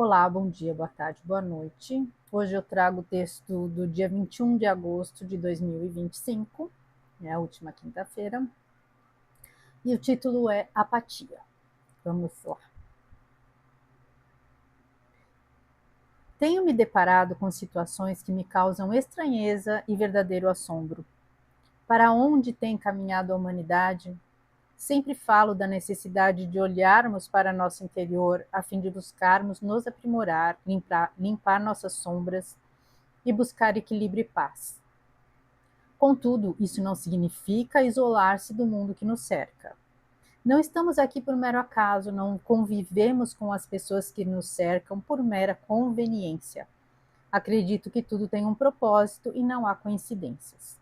Olá, bom dia, boa tarde, boa noite. Hoje eu trago o texto do dia 21 de agosto de 2025, a última quinta-feira, e o título é Apatia. Vamos lá. Tenho me deparado com situações que me causam estranheza e verdadeiro assombro. Para onde tem caminhado a humanidade? Sempre falo da necessidade de olharmos para nosso interior a fim de buscarmos nos aprimorar, limpar nossas sombras e buscar equilíbrio e paz. Contudo, isso não significa isolar-se do mundo que nos cerca. Não estamos aqui por mero acaso, não convivemos com as pessoas que nos cercam por mera conveniência. Acredito que tudo tem um propósito e não há coincidências.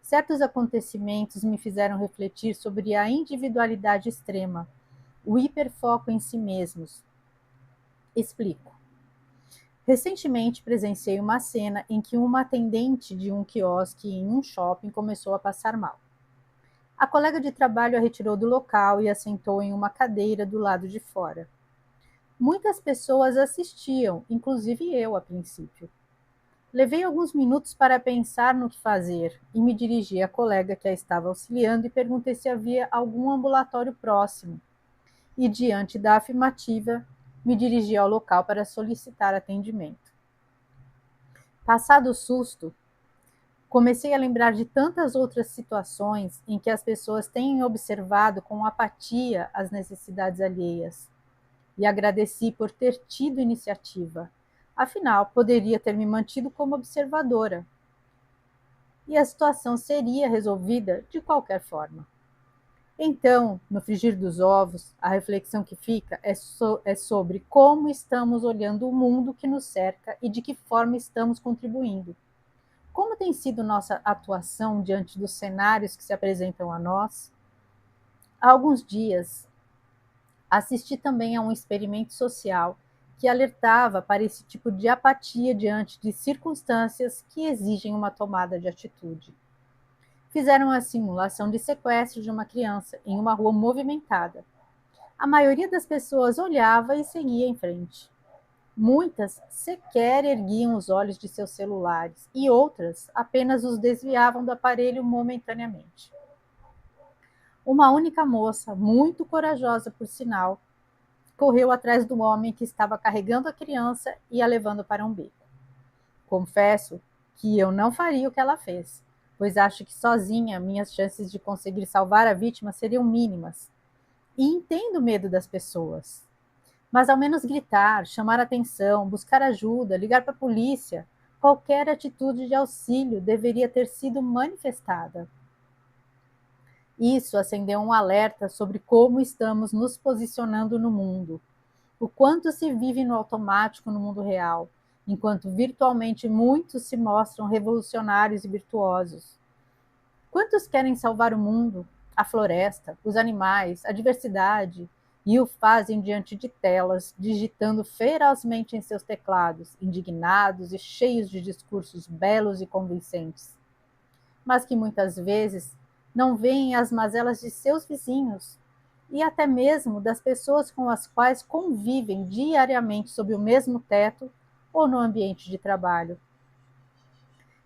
Certos acontecimentos me fizeram refletir sobre a individualidade extrema, o hiperfoco em si mesmos. Explico. Recentemente presenciei uma cena em que uma atendente de um quiosque em um shopping começou a passar mal. A colega de trabalho a retirou do local e a sentou em uma cadeira do lado de fora. Muitas pessoas assistiam, inclusive eu a princípio. Levei alguns minutos para pensar no que fazer e me dirigi à colega que a estava auxiliando e perguntei se havia algum ambulatório próximo. E, diante da afirmativa, me dirigi ao local para solicitar atendimento. Passado o susto, comecei a lembrar de tantas outras situações em que as pessoas têm observado com apatia as necessidades alheias. E agradeci por ter tido iniciativa. Afinal, poderia ter me mantido como observadora. E a situação seria resolvida de qualquer forma. Então, no frigir dos ovos, a reflexão que fica é sobre como estamos olhando o mundo que nos cerca e de que forma estamos contribuindo. Como tem sido nossa atuação diante dos cenários que se apresentam a nós? Há alguns dias, assisti também a um experimento social que alertava para esse tipo de apatia diante de circunstâncias que exigem uma tomada de atitude. Fizeram a simulação de sequestro de uma criança em uma rua movimentada. A maioria das pessoas olhava e seguia em frente. Muitas sequer erguiam os olhos de seus celulares e outras apenas os desviavam do aparelho momentaneamente. Uma única moça, muito corajosa por sinal, correu atrás do homem que estava carregando a criança e a levando para um beco. Confesso que eu não faria o que ela fez, pois acho que sozinha minhas chances de conseguir salvar a vítima seriam mínimas. E entendo o medo das pessoas. Mas ao menos gritar, chamar atenção, buscar ajuda, ligar para a polícia, qualquer atitude de auxílio deveria ter sido manifestada. Isso acendeu um alerta sobre como estamos nos posicionando no mundo, o quanto se vive no automático no mundo real, enquanto virtualmente muitos se mostram revolucionários e virtuosos. Quantos querem salvar o mundo, a floresta, os animais, a diversidade, e o fazem diante de telas, digitando ferozmente em seus teclados, indignados e cheios de discursos belos e convincentes, mas que muitas vezes não veem as mazelas de seus vizinhos e até mesmo das pessoas com as quais convivem diariamente sob o mesmo teto ou no ambiente de trabalho.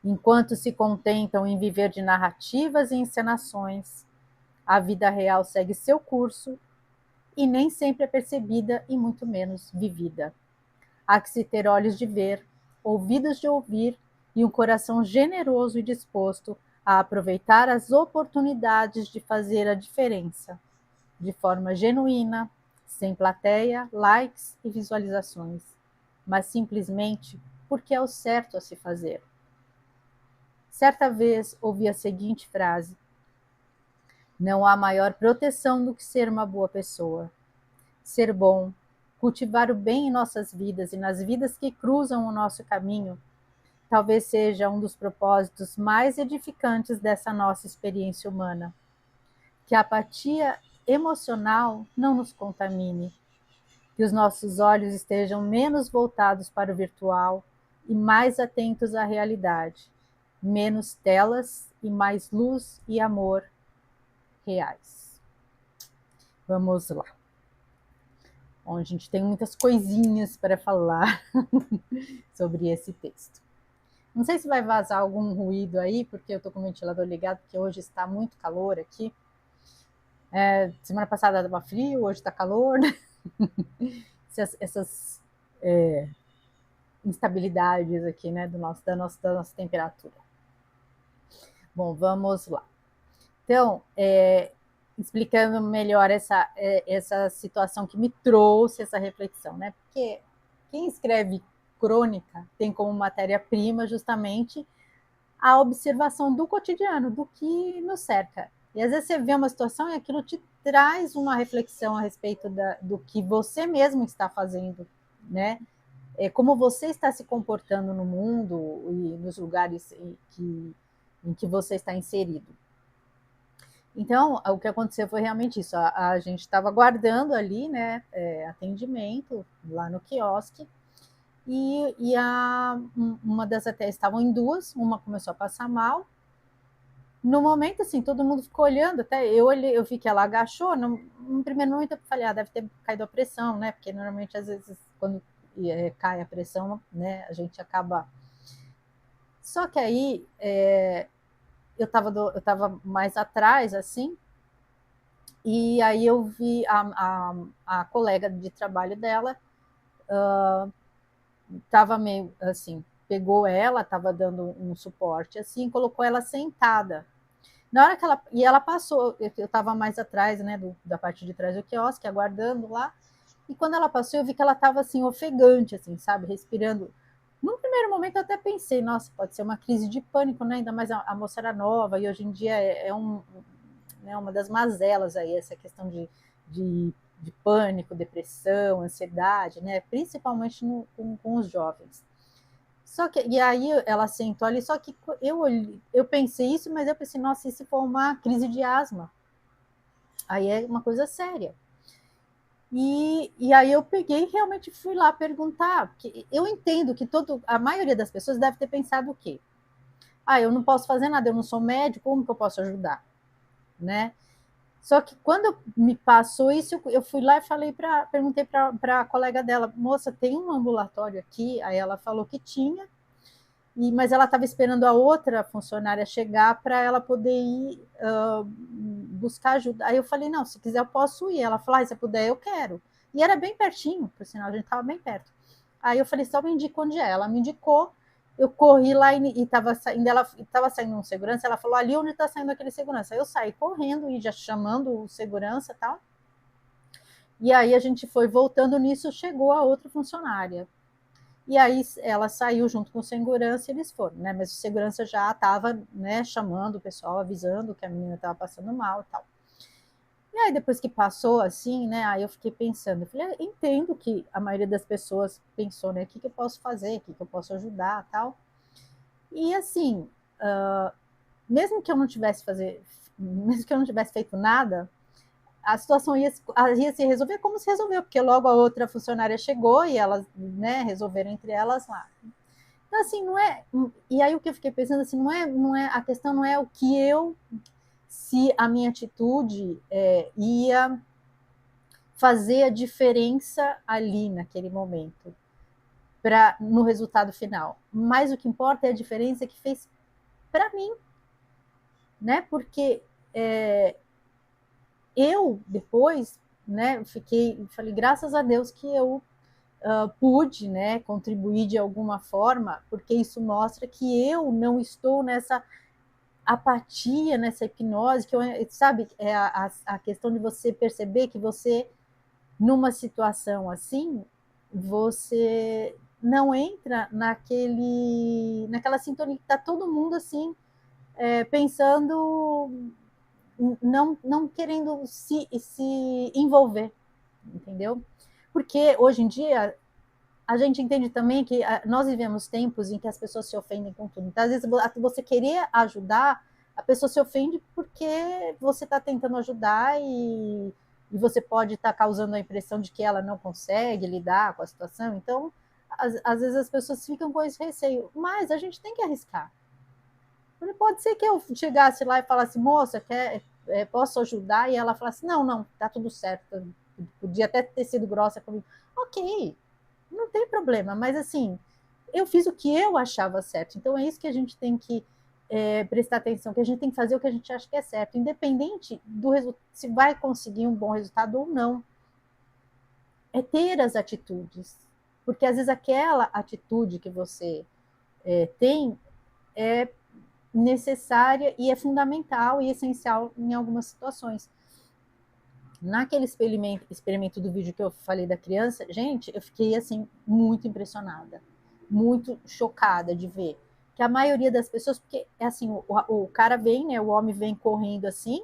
Enquanto se contentam em viver de narrativas e encenações, a vida real segue seu curso e nem sempre é percebida e muito menos vivida. Há que se ter olhos de ver, ouvidos de ouvir e um coração generoso e disposto a aproveitar as oportunidades de fazer a diferença, de forma genuína, sem plateia, likes e visualizações, mas simplesmente porque é o certo a se fazer. Certa vez ouvi a seguinte frase: não há maior proteção do que ser uma boa pessoa. Ser bom, cultivar o bem em nossas vidas e nas vidas que cruzam o nosso caminho, talvez seja um dos propósitos mais edificantes dessa nossa experiência humana. Que a apatia emocional não nos contamine, que os nossos olhos estejam menos voltados para o virtual e mais atentos à realidade, menos telas e mais luz e amor reais. Vamos lá. Bom, a gente tem muitas coisinhas para falar sobre esse texto. Não sei se vai vazar algum ruído aí, porque eu estou com o ventilador ligado, porque hoje está muito calor aqui. Semana passada estava frio, hoje está calor. Essas instabilidades aqui, né, da nossa temperatura. Bom, vamos lá. Então, explicando melhor essa situação que me trouxe essa reflexão, né? Porque quem escreve crônica tem como matéria-prima justamente a observação do cotidiano, do que nos cerca. E às vezes você vê uma situação e aquilo te traz uma reflexão a respeito do que você mesmo está fazendo, né? Como você está se comportando no mundo e nos lugares em que você está inserido. Então, o que aconteceu foi realmente isso. A gente estava aguardando ali, né, atendimento lá no quiosque, e uma das até estavam em duas, uma começou a passar mal. No momento, assim, todo mundo ficou olhando, até eu olhei, eu vi que ela agachou. No primeiro momento eu falei, deve ter caído a pressão, né? Porque normalmente, às vezes, quando cai a pressão, né, a gente acaba. Só que aí eu estava mais atrás, assim, e aí eu vi a colega de trabalho dela, estava meio assim, pegou ela, estava dando um suporte assim, colocou ela sentada. Na hora que ela passou, eu estava mais atrás, né, da parte de trás do quiosque, aguardando lá, e quando ela passou, eu vi que ela estava assim, ofegante, assim, sabe, respirando. Num primeiro momento eu até pensei, nossa, pode ser uma crise de pânico, né? Ainda mais a moça era nova, e hoje em dia né, uma das mazelas aí, essa questão de pânico, depressão, ansiedade, né? Principalmente com os jovens. Só que, e aí ela sentou ali, só que eu pensei isso, mas eu pensei, nossa, e se for uma crise de asma? Aí é uma coisa séria. E aí eu peguei e realmente fui lá perguntar, porque eu entendo que a maioria das pessoas deve ter pensado o quê? Eu não posso fazer nada, eu não sou médico, como que eu posso ajudar? Né? Só que quando me passou isso, eu fui lá e perguntei para a colega dela, moça, tem um ambulatório aqui? Aí ela falou que tinha, mas ela estava esperando a outra funcionária chegar para ela poder ir buscar ajuda. Aí eu falei, não, se quiser eu posso ir. Ela falou, se puder eu quero. E era bem pertinho, por sinal, a gente estava bem perto. Aí eu falei, só me indica onde é. Ela me indicou, eu corri lá e estava saindo, ela estava saindo um segurança, ela falou, ali onde está saindo aquele segurança. Aí eu saí correndo e já chamando o segurança e tal. E aí a gente foi voltando nisso, chegou a outra funcionária. E aí ela saiu junto com o segurança e eles foram, né? Mas o segurança já estava, né, chamando o pessoal, avisando que a menina estava passando mal e tal. E aí depois que passou assim, né? Aí eu fiquei pensando, eu falei, entendo que a maioria das pessoas pensou, né? O que eu posso fazer, o que eu posso ajudar, tal. E assim, mesmo que eu não tivesse feito nada, a situação ia se resolver como se resolveu, porque logo a outra funcionária chegou e elas, né, resolveram entre elas lá. Então, assim, não é. E aí o que eu fiquei pensando assim, a questão não é o que se a minha atitude ia fazer a diferença ali naquele momento, no resultado final. Mas o que importa é a diferença que fez para mim, né? Porque eu depois, né, falei, graças a Deus que eu pude, né, contribuir de alguma forma, porque isso mostra que eu não estou nessa apatia, nessa hipnose, que sabe, a questão de você perceber que você, numa situação assim, você não entra naquela sintonia que está todo mundo assim, pensando, não querendo se envolver, entendeu? Porque hoje em dia a gente entende também que nós vivemos tempos em que as pessoas se ofendem com tudo. Então, às vezes, você querer ajudar, a pessoa se ofende porque você está tentando ajudar e você pode estar causando a impressão de que ela não consegue lidar com a situação. Então, às vezes as pessoas ficam com esse receio, mas a gente tem que arriscar. Pode ser que eu chegasse lá e falasse, moça, posso ajudar? E ela falasse, não, tá tudo certo, podia até ter sido grossa comigo. Ok, não tem problema, mas assim, eu fiz o que eu achava certo. Então é isso que a gente tem que prestar atenção, que a gente tem que fazer o que a gente acha que é certo, independente do resultado, se vai conseguir um bom resultado ou não. É ter as atitudes. Porque às vezes aquela atitude que você tem é necessária e é fundamental e essencial em algumas situações. Naquele experimento do vídeo que eu falei da criança, gente, eu fiquei assim muito impressionada, muito chocada de ver que a maioria das pessoas, porque é assim, o cara vem, né, o homem vem correndo assim,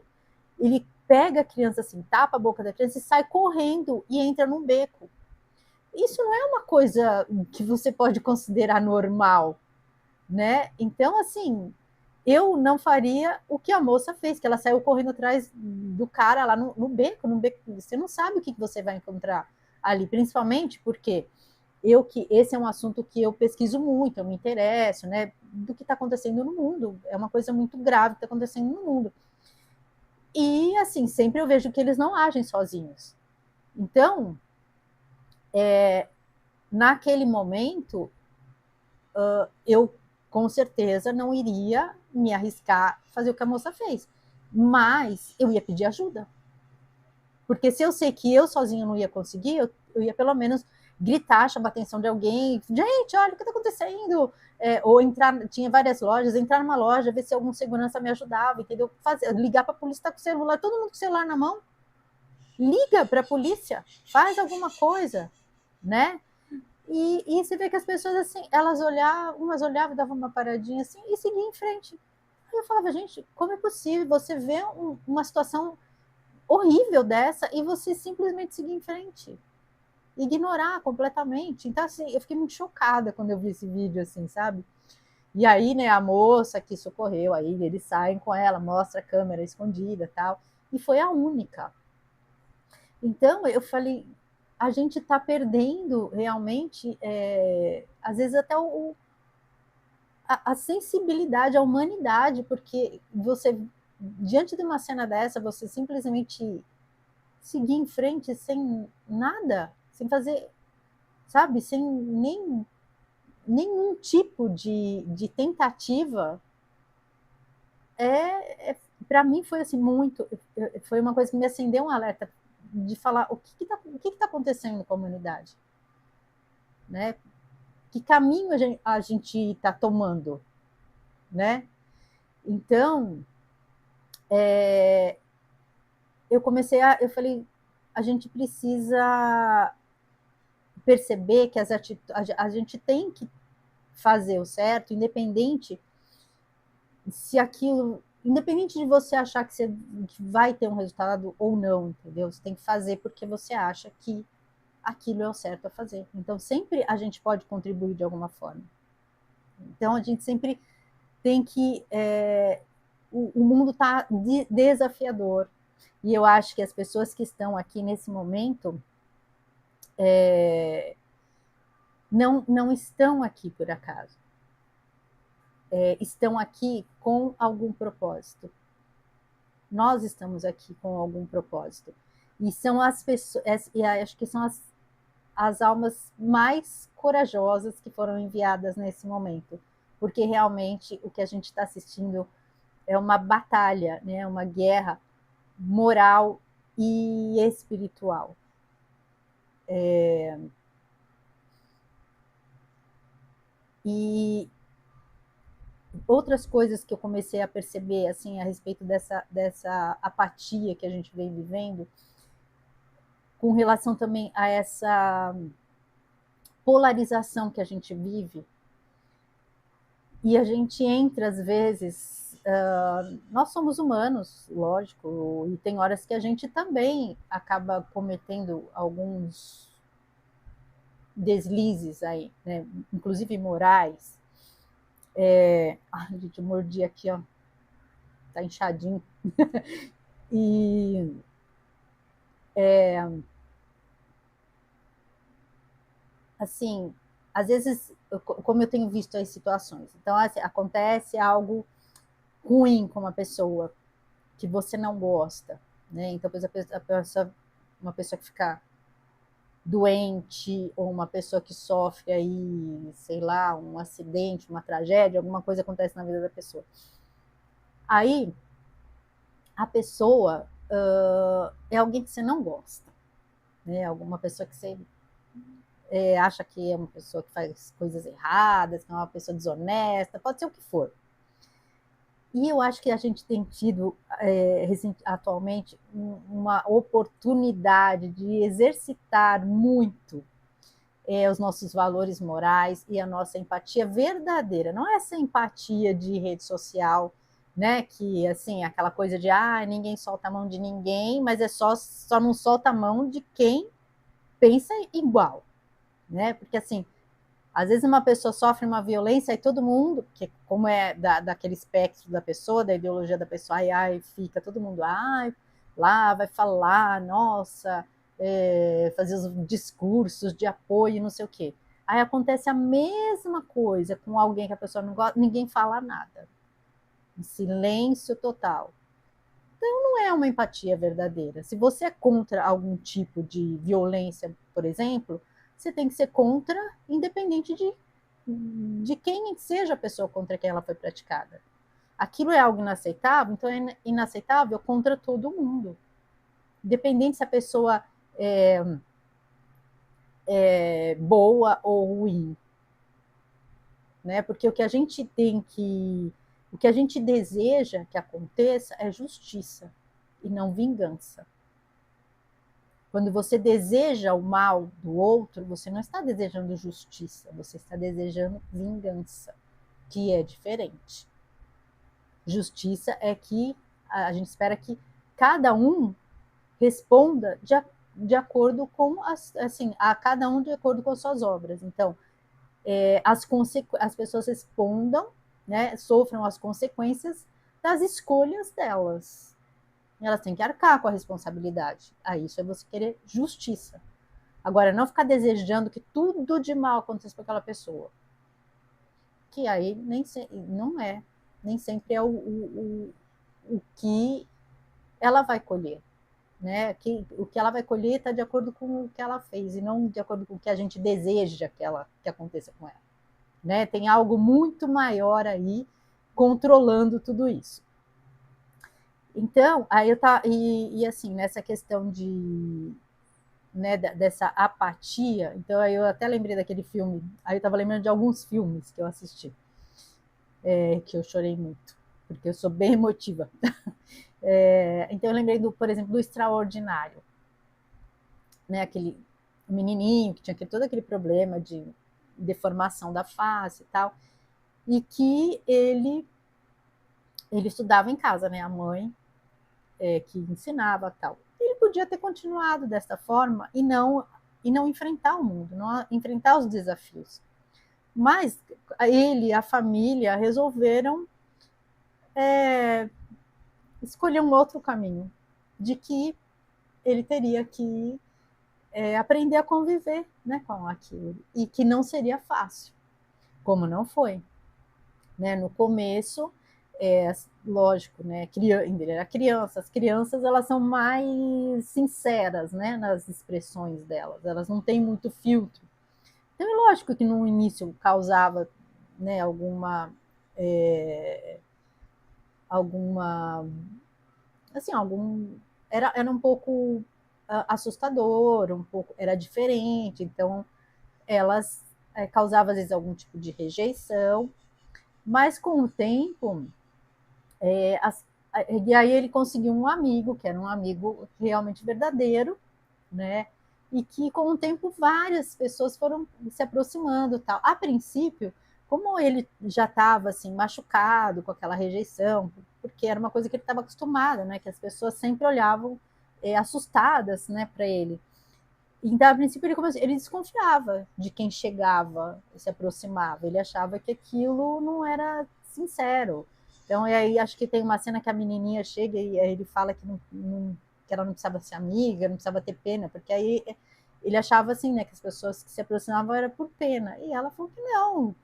ele pega a criança assim, tapa a boca da criança e sai correndo e entra num beco. Isso não é uma coisa que você pode considerar normal, né? Então, assim, eu não faria o que a moça fez, que ela saiu correndo atrás do cara lá no beco, no beco. Você não sabe o que você vai encontrar ali, principalmente porque esse é um assunto que eu pesquiso muito, eu me interesso, né? Do que está acontecendo no mundo. É uma coisa muito grave que está acontecendo no mundo. E, assim, sempre eu vejo que eles não agem sozinhos. Então, naquele momento, eu com certeza não iria me arriscar a fazer o que a moça fez. Mas eu ia pedir ajuda. Porque se eu sei que eu sozinho não ia conseguir, eu ia pelo menos gritar, chamar a atenção de alguém. Gente, olha o que está acontecendo. Ou entrar, tinha várias lojas, entrar numa loja, ver se algum segurança me ajudava, entendeu? Ligar para a polícia, tá com o celular, todo mundo com o celular na mão. Liga para a polícia, faz alguma coisa, né? E você vê que as pessoas, assim, umas olhavam, davam uma paradinha assim e seguiam em frente. Aí eu falava, gente, como é possível você ver uma situação horrível dessa e você simplesmente seguir em frente? Ignorar completamente. Então, assim, eu fiquei muito chocada quando eu vi esse vídeo, assim, sabe? E aí, né, a moça que socorreu, aí eles saem com ela, mostra a câmera escondida e tal. E foi a única. Então, eu falei, a gente está perdendo realmente, às vezes até a sensibilidade, a humanidade, porque você, diante de uma cena dessa, você simplesmente seguir em frente sem nada, sem fazer, sabe, sem nenhum tipo de tentativa, para mim foi assim muito, foi uma coisa que me acendeu um alerta de falar o que está acontecendo com a humanidade, né? Que caminho a gente está tomando, né? Então, eu falei, a gente precisa perceber que a gente tem que fazer o certo, independente de você achar que vai ter um resultado ou não, entendeu? Você tem que fazer porque você acha que aquilo é o certo a fazer. Então, sempre a gente pode contribuir de alguma forma. Então, a gente sempre tem que. O mundo está desafiador. E eu acho que as pessoas que estão aqui nesse momento não estão aqui por acaso. Estão aqui com algum propósito. Nós estamos aqui com algum propósito. E são as pessoas, e acho que são as almas mais corajosas que foram enviadas nesse momento. Porque realmente o que a gente está assistindo é uma batalha, né? Uma guerra moral e espiritual. E outras coisas que eu comecei a perceber assim a respeito dessa apatia que a gente vem vivendo, com relação também a essa polarização que a gente vive, e a gente entra às vezes, nós somos humanos, lógico, e tem horas que a gente também acaba cometendo alguns deslizes aí, né? Inclusive morais. Ai, gente, eu mordi aqui, ó, tá inchadinho. E assim, às vezes, como eu tenho visto as situações, então assim, acontece algo ruim com uma pessoa que você não gosta, né? Então, a pessoa uma pessoa que fica doente ou uma pessoa que sofre aí, sei lá, um acidente, uma tragédia, alguma coisa acontece na vida da pessoa. Aí a pessoa é alguém que você não gosta, né? Alguma pessoa que você acha que é uma pessoa que faz coisas erradas, que é uma pessoa desonesta, pode ser o que for. E eu acho que a gente tem tido atualmente uma oportunidade de exercitar muito os nossos valores morais e a nossa empatia verdadeira. Não é essa empatia de rede social, né? Que assim, aquela coisa de ninguém solta a mão de ninguém, mas só não solta a mão de quem pensa igual, né? Porque assim, às vezes uma pessoa sofre uma violência e todo mundo, que como é daquele espectro da pessoa, da ideologia da pessoa, fica todo mundo, lá vai falar, nossa, fazer os discursos de apoio, não sei o quê. Aí acontece a mesma coisa com alguém que a pessoa não gosta, ninguém fala nada. Um silêncio total. Então não é uma empatia verdadeira. Se você é contra algum tipo de violência, por exemplo, você tem que ser contra, independente de quem seja a pessoa contra quem ela foi praticada. Aquilo é algo inaceitável, então é inaceitável contra todo mundo. Independente se a pessoa é boa ou ruim. Né? Porque o que a gente tem que. O que a gente deseja que aconteça é justiça e não vingança. Quando você deseja o mal do outro, você não está desejando justiça, você está desejando vingança, que é diferente. Justiça é que a gente espera que cada um responda de acordo com assim, a cada um de acordo com as suas obras. Então, as pessoas respondam, né, sofram as consequências das escolhas delas. Elas têm que arcar com a responsabilidade. Aí isso é você querer justiça. Agora, não ficar desejando que tudo de mal aconteça com aquela pessoa. Que aí não é, nem sempre é o que ela vai colher. Né? O que ela vai colher está de acordo com o que ela fez e não de acordo com o que a gente deseja que aconteça com ela. Né? Tem algo muito maior aí controlando tudo isso. Então, aí eu tá e assim, nessa questão de né, dessa apatia, então aí eu até lembrei daquele filme, aí eu estava lembrando de alguns filmes que eu assisti, que eu chorei muito, porque eu sou bem emotiva. Então eu lembrei, por exemplo, do Extraordinário, né, aquele menininho que tinha todo aquele problema de deformação da face e tal, e que ele estudava em casa, né, a mãe que ensinava tal. Ele podia ter continuado dessa forma e não enfrentar o mundo, não enfrentar os desafios. Mas ele e a família resolveram escolher um outro caminho, de que ele teria que aprender a conviver, né, com aquilo, e que não seria fácil, como não foi. Né? No começo, lógico, né, ele era criança, as crianças elas são mais sinceras, né, nas expressões delas, elas não têm muito filtro. Então é lógico que no início causava, né, alguma assim, era um pouco assustador, um pouco era diferente, então elas causavam às vezes algum tipo de rejeição, mas com o tempo e aí ele conseguiu um amigo, que era um amigo realmente verdadeiro, né? E que com o tempo várias pessoas foram se aproximando, tal. A princípio, como ele já estava assim machucado com aquela rejeição, porque era uma coisa que ele estava acostumado, né? Que as pessoas sempre olhavam assustadas, né, para ele. Então, a princípio, ele desconfiava de quem chegava, se aproximava. Ele achava que aquilo não era sincero. Então, e aí acho que tem uma cena que a menininha chega e aí ele fala que ela não precisava ser amiga, não precisava ter pena, porque aí ele achava assim, né, que as pessoas que se aproximavam era por pena. E ela falou que não,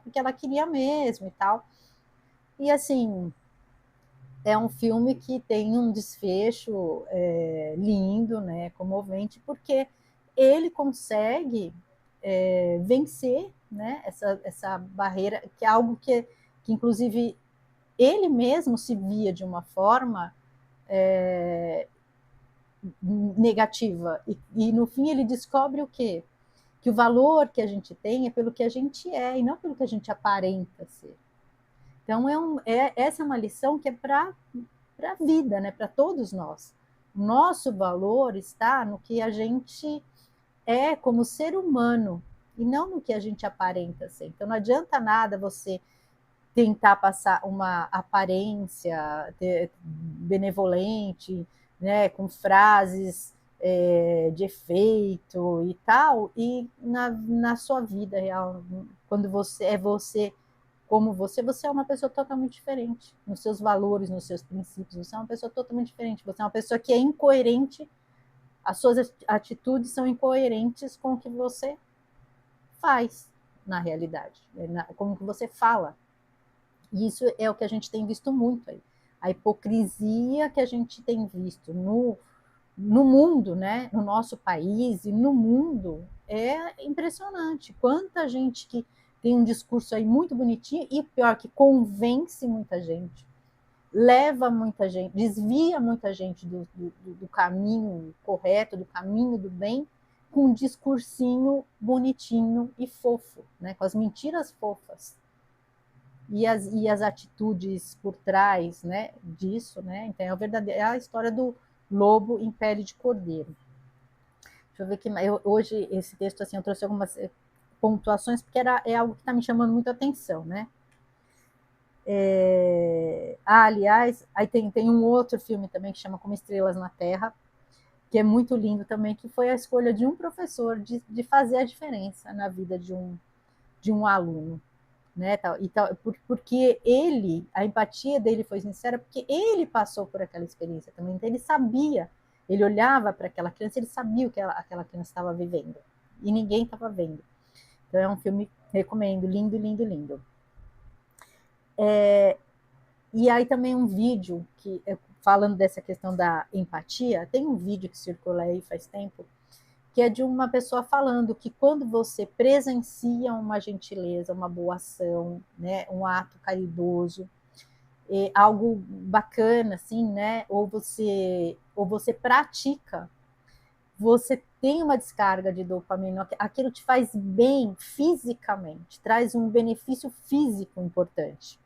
porque ela queria mesmo e tal. E assim, é um filme que tem um desfecho lindo, né, comovente, porque ele consegue vencer, né, essa barreira, que é algo que inclusive ele mesmo se via de uma forma negativa. E no fim ele descobre o quê? Que o valor que a gente tem é pelo que a gente é e não pelo que a gente aparenta ser. Então, essa é uma lição que é para a vida, né? Para todos nós. O nosso valor está no que a gente é como ser humano e não no que a gente aparenta ser. Então, não adianta nada você tentar passar uma aparência benevolente, né, com frases de efeito e tal, e na sua vida real, quando você é você como você é uma pessoa totalmente diferente, nos seus valores, nos seus princípios, você é uma pessoa totalmente diferente, você é uma pessoa que é incoerente, as suas atitudes são incoerentes com o que você faz na realidade, com o que você fala. E isso é o que a gente tem visto muito aí. A hipocrisia que a gente tem visto no mundo, né? No nosso país e no mundo, é impressionante. Quanta gente que tem um discurso aí muito bonitinho e pior, que convence muita gente, leva muita gente, desvia muita gente do caminho correto, do caminho do bem, com um discursinho bonitinho e fofo, né? Com as mentiras fofas e as atitudes por trás, né, disso, né? Então é a história do lobo em pele de cordeiro. Deixa eu ver que hoje esse texto assim eu trouxe algumas pontuações porque é algo que está me chamando muito a atenção, né? Aliás, aí tem um outro filme também que chama Como Estrelas na Terra, que é muito lindo também, que foi a escolha de um professor de fazer a diferença na vida de um aluno. Né, porque a empatia dele foi sincera, porque ele passou por aquela experiência também, então ele sabia, ele olhava para aquela criança, ele sabia o que aquela criança estava vivendo, e ninguém estava vendo. Então é um filme, recomendo, lindo, lindo, lindo. E aí também um vídeo, falando dessa questão da empatia, tem um vídeo que circula aí faz tempo, que é de uma pessoa falando que quando você presencia uma gentileza, uma boa ação, né, um ato caridoso, algo bacana, assim, né, ou você pratica, você tem uma descarga de dopamina, aquilo te faz bem fisicamente, traz um benefício físico importante.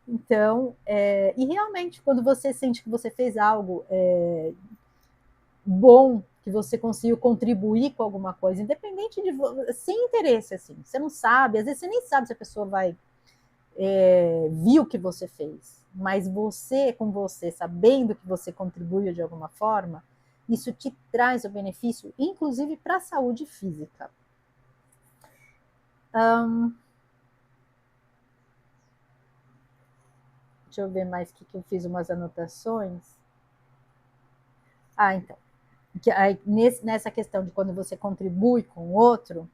Então, e realmente, quando você sente que você fez algo bom, que você conseguiu contribuir com alguma coisa, independente sem interesse, assim, você não sabe, às vezes você nem sabe se a pessoa vai ver o que você fez, mas você, com você, sabendo que você contribuiu de alguma forma, isso te traz o benefício, inclusive para a saúde física. Deixa eu ver mais que eu fiz umas anotações. Então. Nessa questão de quando você contribui com o outro,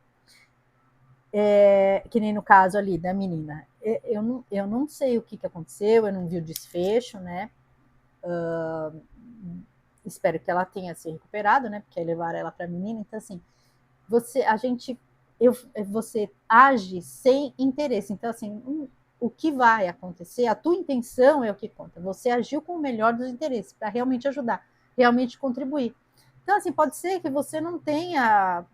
que nem no caso ali da menina, eu não sei o que aconteceu, eu não vi o desfecho, né? Espero que ela tenha se recuperado, né? Porque aí levaram ela para a menina. Então, assim, você age sem interesse. Então, assim, o que vai acontecer, a tua intenção é o que conta. Você agiu com o melhor dos interesses para realmente ajudar, realmente contribuir. Então, assim, pode ser que você não tenha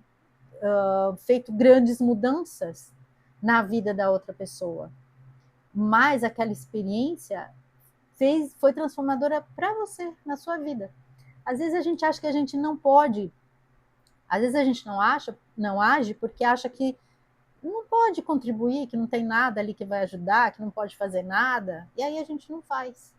feito grandes mudanças na vida da outra pessoa, mas aquela experiência foi transformadora para você, na sua vida. Às vezes a gente acha que a gente não pode, às vezes a gente não age porque acha que não pode contribuir, que não tem nada ali que vai ajudar, que não pode fazer nada, e aí a gente não faz.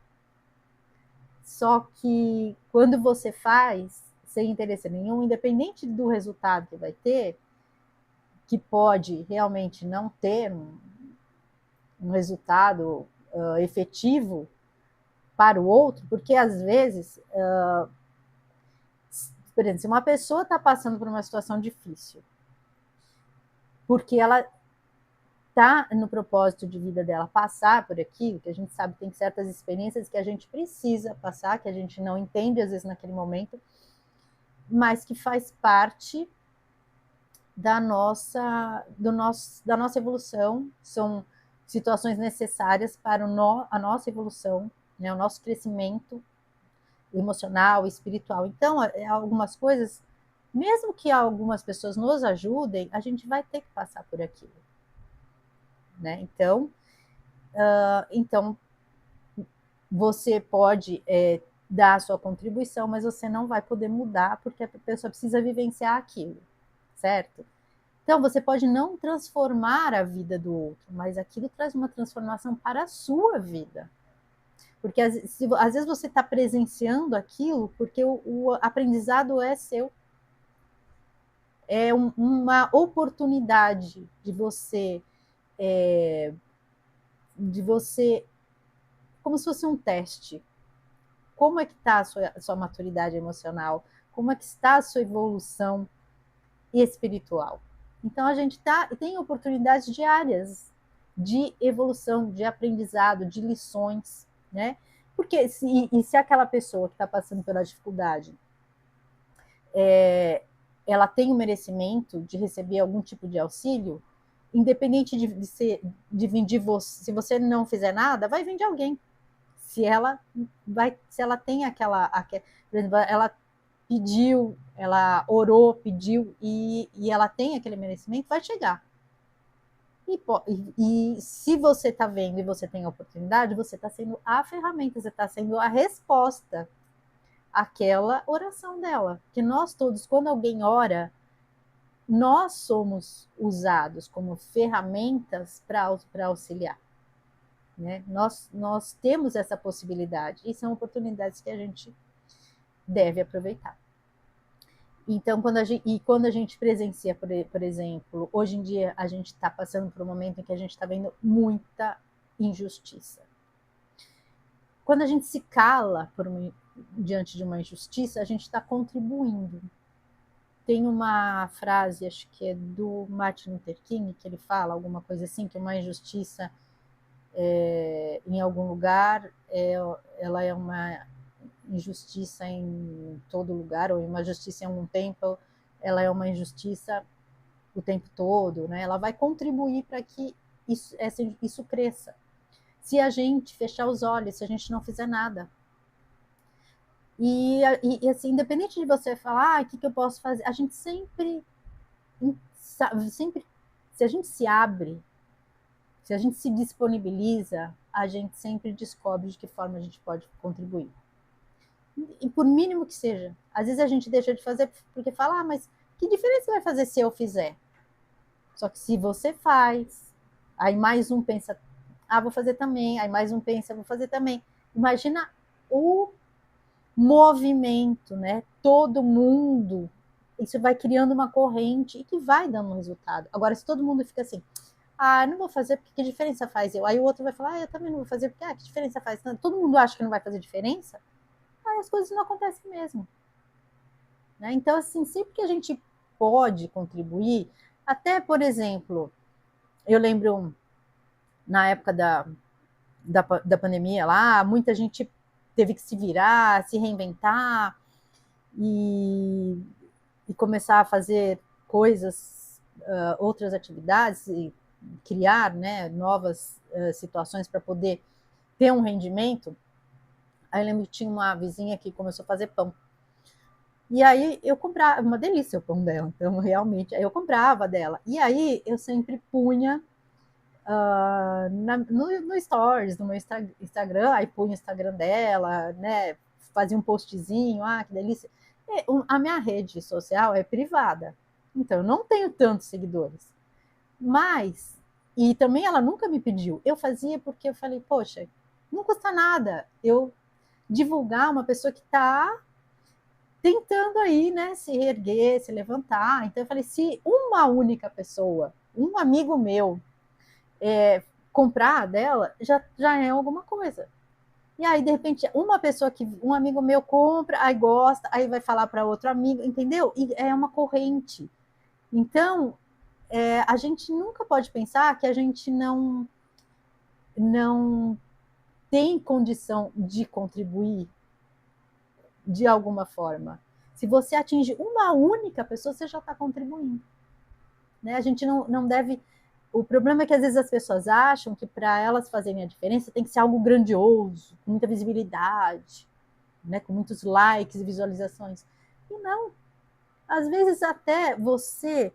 Só que quando você faz sem interesse nenhum, independente do resultado que vai ter, que pode realmente não ter um resultado efetivo para o outro, porque às vezes, por exemplo, se uma pessoa está passando por uma situação difícil, porque ela está no propósito de vida dela passar por aquilo, que a gente sabe que tem certas experiências que a gente precisa passar, que a gente não entende às vezes naquele momento, mas que faz parte da nossa evolução, são situações necessárias para a nossa evolução, né, o nosso crescimento emocional, espiritual. Então, algumas coisas, mesmo que algumas pessoas nos ajudem, a gente vai ter que passar por aquilo, né? Então você pode dar a sua contribuição, mas você não vai poder mudar porque a pessoa precisa vivenciar aquilo, certo? Então, você pode não transformar a vida do outro, mas aquilo traz uma transformação para a sua vida. Porque às vezes você está presenciando aquilo porque o aprendizado é seu. É uma oportunidade de você, como se fosse um teste. Como é que está a sua maturidade emocional? Como é que está a sua evolução espiritual? Então, a gente tem oportunidades diárias de evolução, de aprendizado, de lições, né? Porque se aquela pessoa que está passando pela dificuldade, ela tem o merecimento de receber algum tipo de auxílio, independente de vir de você, se você não fizer nada, vai vir de alguém. Se ela tem por exemplo, ela pediu, ela orou, pediu e ela tem aquele merecimento, vai chegar. E se você está vendo e você tem a oportunidade, você está sendo a ferramenta, você está sendo a resposta àquela oração dela. Que nós todos, quando alguém ora, nós somos usados como ferramentas para auxiliar. Né? Nós temos essa possibilidade e são oportunidades que a gente deve aproveitar. Então, quando a gente presencia, por exemplo, hoje em dia a gente está passando por um momento em que a gente está vendo muita injustiça. Quando a gente se cala diante de uma injustiça, a gente está contribuindo. Tem uma frase, acho que é do Martin Luther King, que ele fala alguma coisa assim, que uma injustiça em algum lugar, ela é uma injustiça em todo lugar, ou uma justiça em algum tempo, ela é uma injustiça o tempo todo, né? Ela vai contribuir para que isso cresça. Se a gente fechar os olhos, se a gente não fizer nada. E assim, independente de você falar, o que eu posso fazer, a gente sempre, se a gente se abre, se a gente se disponibiliza, a gente sempre descobre de que forma a gente pode contribuir. E por mínimo que seja. Às vezes a gente deixa de fazer porque fala, mas que diferença vai fazer se eu fizer? Só que se você faz, aí mais um pensa, vou fazer também, aí mais um pensa, vou fazer também. Imagina o movimento, né? Todo mundo, isso vai criando uma corrente e que vai dando um resultado. Agora, se todo mundo fica assim, não vou fazer porque que diferença faz eu? Aí o outro vai falar, eu também não vou fazer porque que diferença faz? Todo mundo acha que não vai fazer diferença, aí as coisas não acontecem mesmo. Né? Então, assim, sempre que a gente pode contribuir, até, por exemplo, eu lembro na época da pandemia lá, muita gente teve que se virar, se reinventar e começar a fazer coisas, outras atividades, e criar, né, novas situações para poder ter um rendimento. Aí eu lembro que tinha uma vizinha que começou a fazer pão. E aí eu comprava, uma delícia o pão dela, então realmente, aí eu comprava dela. E aí eu sempre punha no Stories, no meu Instagram, aí punha o Instagram dela, né? Fazia um postzinho, que delícia. A minha rede social é privada, então eu não tenho tantos seguidores. Mas, e também ela nunca me pediu, eu fazia porque eu falei, poxa, não custa nada eu divulgar uma pessoa que está tentando aí, né, se reerguer, se levantar. Então eu falei, se uma única pessoa, um amigo meu, comprar dela, já é alguma coisa. E aí, de repente, um amigo meu compra, aí gosta, aí vai falar para outro amigo, entendeu? E é uma corrente. Então, a gente nunca pode pensar que a gente não tem condição de contribuir de alguma forma. Se você atinge uma única pessoa, você já está contribuindo. Né? A gente não deve. O problema é que às vezes as pessoas acham que para elas fazerem a diferença tem que ser algo grandioso, com muita visibilidade, né? Com muitos likes e visualizações. E não. Às vezes até você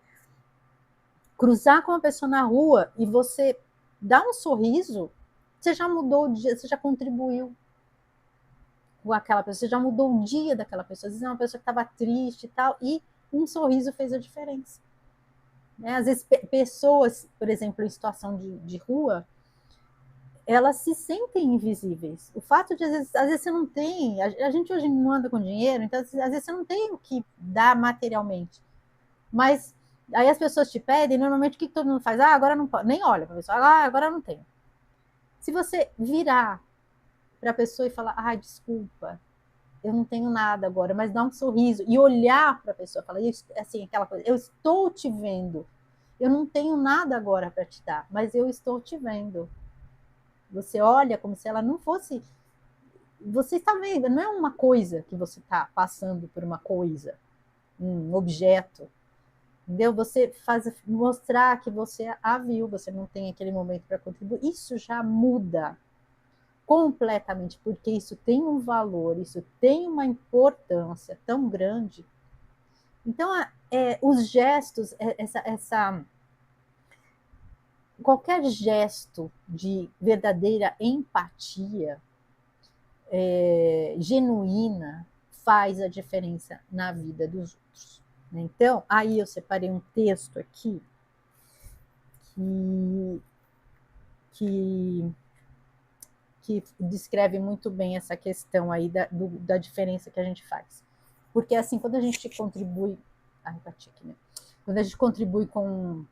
cruzar com uma pessoa na rua e você dar um sorriso, você já mudou o dia, você já contribuiu com aquela pessoa, você já mudou o dia daquela pessoa. Às vezes é uma pessoa que estava triste e tal, e um sorriso fez a diferença. Né? Às vezes pessoas, por exemplo, em situação de rua, elas se sentem invisíveis. O fato de, às vezes você não tem, a gente hoje não anda com dinheiro, então às vezes você não tem o que dar materialmente. Mas aí as pessoas te pedem, normalmente o que todo mundo faz? Ah, agora não pode, nem olha para a pessoa, ah, agora não tenho. Se você virar para a pessoa e falar, ah, desculpa, eu não tenho nada agora, mas dá um sorriso e olhar para a pessoa, falar assim, aquela coisa, eu estou te vendo, eu não tenho nada agora para te dar, mas eu estou te vendo. Você olha como se ela não fosse. Você está vendo, não é uma coisa que você está passando por uma coisa, um objeto. Entendeu? Você faz mostrar que você a viu, você não tem aquele momento para contribuir. Isso já muda completamente, porque isso tem um valor, isso tem uma importância tão grande. Então, os gestos, qualquer gesto de verdadeira empatia genuína faz a diferença na vida dos outros. Então, aí eu separei um texto aqui que, que descreve muito bem essa questão aí da diferença que a gente faz. Porque assim, quando a gente contribui. Ah, bati aqui, né? Quando a gente contribui com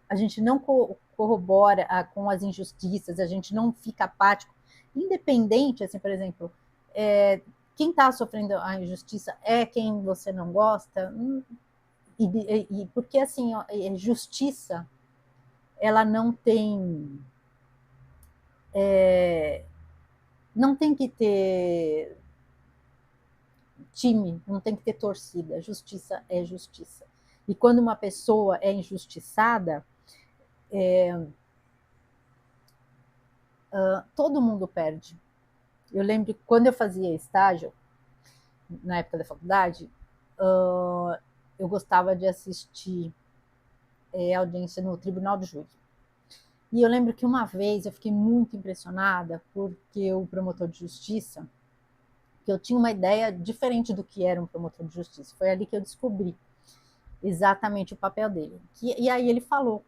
a gente não corrobora com as injustiças, a gente não fica apático, independente, assim, por exemplo, quem está sofrendo a injustiça é quem você não gosta, porque assim, justiça, ela não tem que ter time, não tem que ter torcida, justiça é justiça. E quando uma pessoa é injustiçada, todo mundo perde. Eu lembro que quando eu fazia estágio, na época da faculdade, eu gostava de assistir audiência no Tribunal do Júri. E eu lembro que uma vez eu fiquei muito impressionada porque o promotor de justiça, que eu tinha uma ideia diferente do que era um promotor de justiça, foi ali que eu descobri exatamente o papel dele. E aí ele falou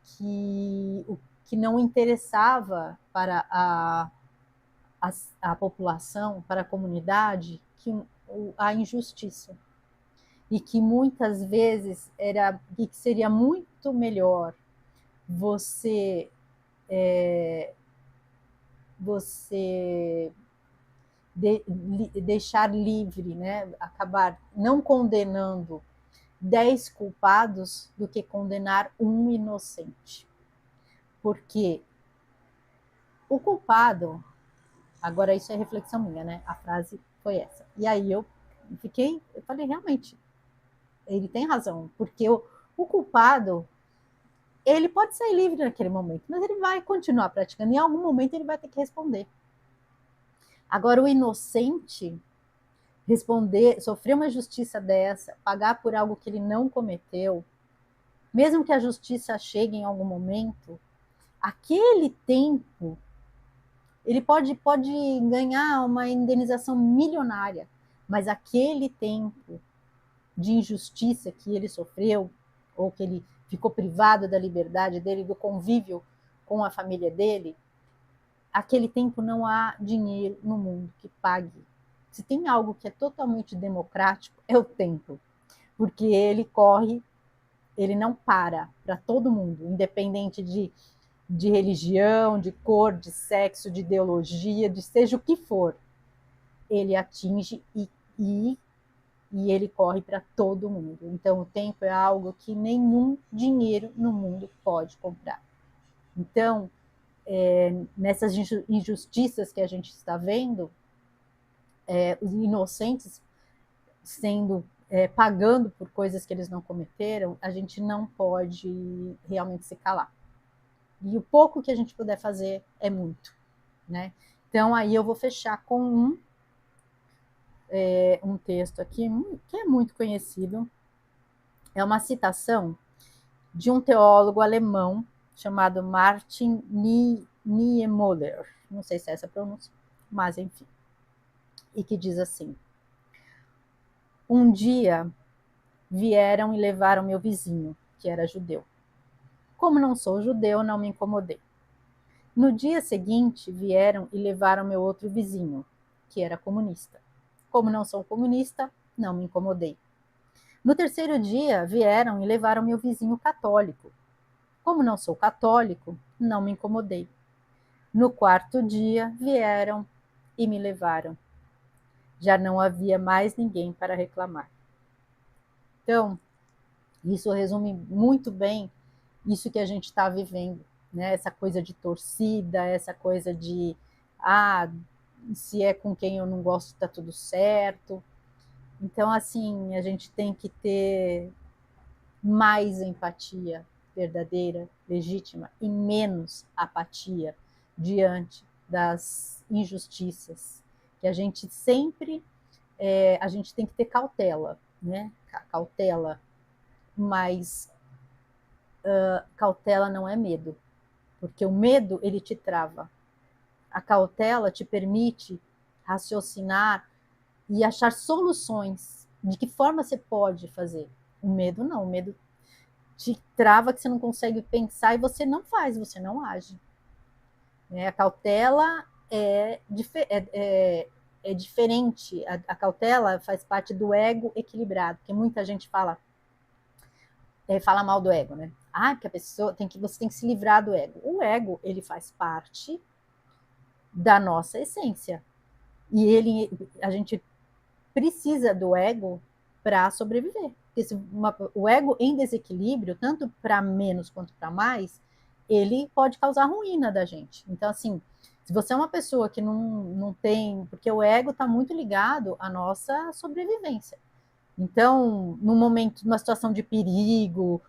que o que não interessava para a população, para a comunidade, a injustiça. E que muitas vezes que seria muito melhor você deixar livre, né? Acabar não condenando 10 culpados do que condenar um inocente. Porque o culpado, agora isso é reflexão minha, né? A frase foi essa. E aí eu falei, realmente, ele tem razão, porque o culpado, ele pode sair livre naquele momento, mas ele vai continuar praticando, em algum momento ele vai ter que responder. Agora, o inocente, sofrer uma justiça dessa, pagar por algo que ele não cometeu, mesmo que a justiça chegue em algum momento, aquele tempo, ele pode ganhar uma indenização milionária, mas aquele tempo de injustiça que ele sofreu, ou que ele ficou privado da liberdade dele, do convívio com a família dele, aquele tempo não há dinheiro no mundo que pague. Se tem algo que é totalmente democrático, é o tempo, porque ele não para todo mundo, independente de religião, de cor, de sexo, de ideologia, de seja o que for, ele atinge e e ele corre para todo mundo. Então, o tempo é algo que nenhum dinheiro no mundo pode comprar. Então, nessas injustiças que a gente está vendo, os inocentes sendo pagando por coisas que eles não cometeram, a gente não pode realmente se calar. E o pouco que a gente puder fazer é muito, né? Então, aí eu vou fechar com um texto aqui que é muito conhecido. É uma citação de um teólogo alemão chamado Martin Niemöller. Não sei se é essa a pronúncia, mas enfim. E que diz assim: um dia vieram e levaram meu vizinho, que era judeu. Como não sou judeu, não me incomodei. No dia seguinte, vieram e levaram meu outro vizinho, que era comunista. Como não sou comunista, não me incomodei. No terceiro dia, vieram e levaram meu vizinho católico. Como não sou católico, não me incomodei. No quarto dia, vieram e me levaram. Já não havia mais ninguém para reclamar. Então, isso resume muito bem isso que a gente está vivendo, né? Essa coisa de torcida, essa coisa de se é com quem eu não gosto, está tudo certo. Então, assim, a gente tem que ter mais empatia verdadeira, legítima, e menos apatia diante das injustiças. Que a gente sempre, a gente tem que ter cautela, né? Cautela, mas cautela não é medo, porque o medo ele te trava. A cautela te permite raciocinar e achar soluções. De que forma você pode fazer? O medo não, o medo te trava que você não consegue pensar e você não faz, você não age. A cautela é diferente. A cautela faz parte do ego equilibrado, porque muita gente fala mal do ego, né? Porque a pessoa você tem que se livrar do ego. O ego, ele faz parte da nossa essência. E a gente precisa do ego para sobreviver. Porque o ego em desequilíbrio, tanto para menos quanto para mais, ele pode causar ruína da gente. Então, assim, se você é uma pessoa que não tem. Porque o ego está muito ligado à nossa sobrevivência. Então, numa situação de perigo,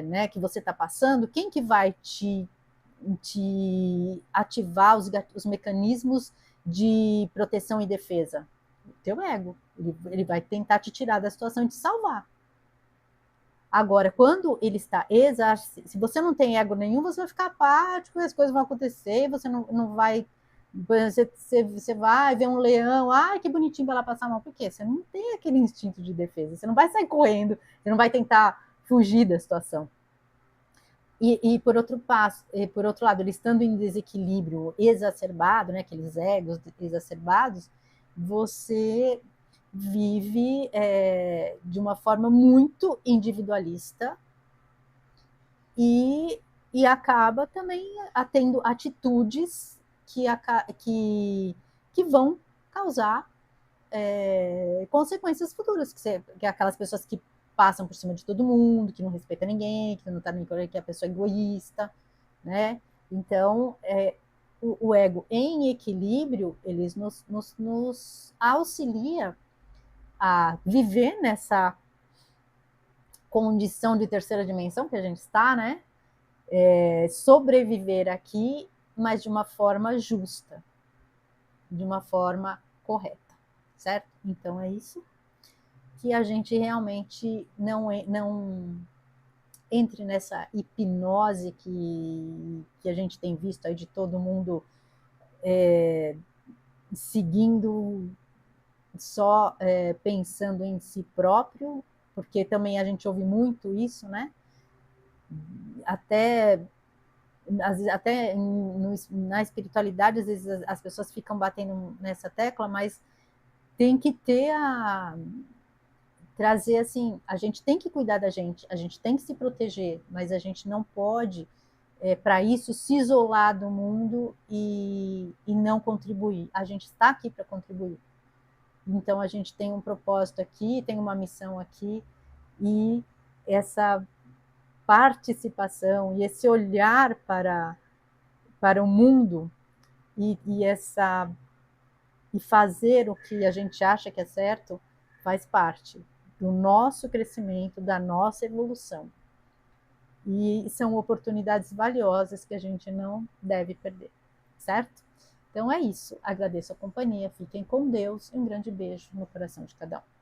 né, que você está passando, quem que vai te ativar os mecanismos de proteção e defesa? O teu ego. Ele vai tentar te tirar da situação e te salvar. Agora, quando ele está se você não tem ego nenhum, você vai ficar apático, as coisas vão acontecer, você não vai. Você vai ver um leão, que bonitinho para ela passar mal. Por quê? Você não tem aquele instinto de defesa, você não vai sair correndo, você não vai tentar fugir da situação. E por outro lado, ele estando em desequilíbrio exacerbado, né, aqueles egos exacerbados, você vive de uma forma muito individualista e acaba também tendo atitudes que vão causar consequências futuras, que é aquelas pessoas que passam por cima de todo mundo, que não respeita ninguém, que não tá nem que é a pessoa egoísta, né? Então, o ego em equilíbrio, eles nos auxilia a viver nessa condição de terceira dimensão que a gente está, né? Sobreviver aqui, mas de uma forma justa, de uma forma correta, certo? Então é isso. Que a gente realmente não entre nessa hipnose que a gente tem visto aí de todo mundo seguindo só pensando em si próprio, porque também a gente ouve muito isso, né? Até na espiritualidade, às vezes as pessoas ficam batendo nessa tecla, mas tem que trazer assim, a gente tem que cuidar da gente, a gente tem que se proteger, mas a gente não pode, para isso, se isolar do mundo e não contribuir. A gente está aqui para contribuir. Então a gente tem um propósito aqui, tem uma missão aqui, e essa participação e esse olhar para o mundo e fazer o que a gente acha que é certo faz parte do nosso crescimento, da nossa evolução. E são oportunidades valiosas que a gente não deve perder, certo? Então é isso. Agradeço a companhia, fiquem com Deus e um grande beijo no coração de cada um.